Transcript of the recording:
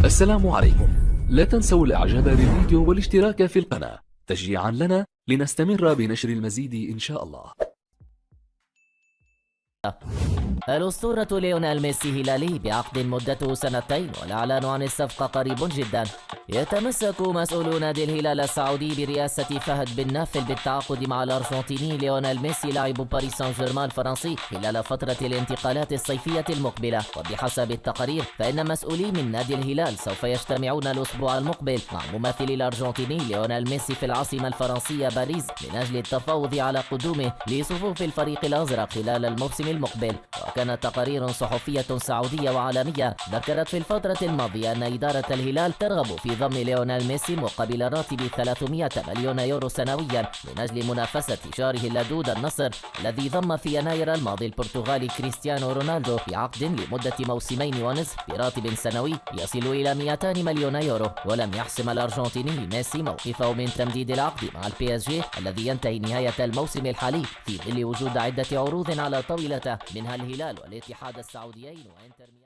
السلام عليكم. لا تنسوا الاعجاب بالفيديو والاشتراك في القناة تشجيعا لنا لنستمر بنشر المزيد ان شاء الله. الأسطورة ليونيل ميسي هلالي بعقد مدته 2 سنين، والإعلان عن الصفقة قريب جدا. يتمسك مسؤولو نادي الهلال السعودي برئاسة فهد بن نافل بالتعاقد مع الأرجنتيني ليونيل ميسي لاعب باريس سان جيرمان الفرنسي خلال فترة الانتقالات الصيفية المقبلة. وبحسب التقارير فإن مسؤولي من نادي الهلال سوف يجتمعون الأسبوع المقبل مع ممثل الأرجنتيني ليونيل ميسي في العاصمة الفرنسية باريس من أجل التفاوض على قدومه لصفوف الفريق الأزرق خلال الموسم المقبل. وكانت تقارير صحفية سعودية وعالمية ذكرت في الفترة الماضية أن إدارة الهلال ترغب في ضم ليونيل ميسي مقابل راتب 300 مليون يورو سنويا من أجل منافسة جاره اللدود النصر الذي ضم في يناير الماضي البرتغالي كريستيانو رونالدو بعقد لمدة موسمين ونصف براتب سنوي يصل إلى 200 مليون يورو. ولم يحسم الأرجنتيني ميسي موقفه من تمديد العقد مع البي اس جي الذي ينتهي نهاية الموسم الحالي في ظل وجود عدة عروض على طاولته منها الهلال والاتحاد السعوديين وانتر ميامي.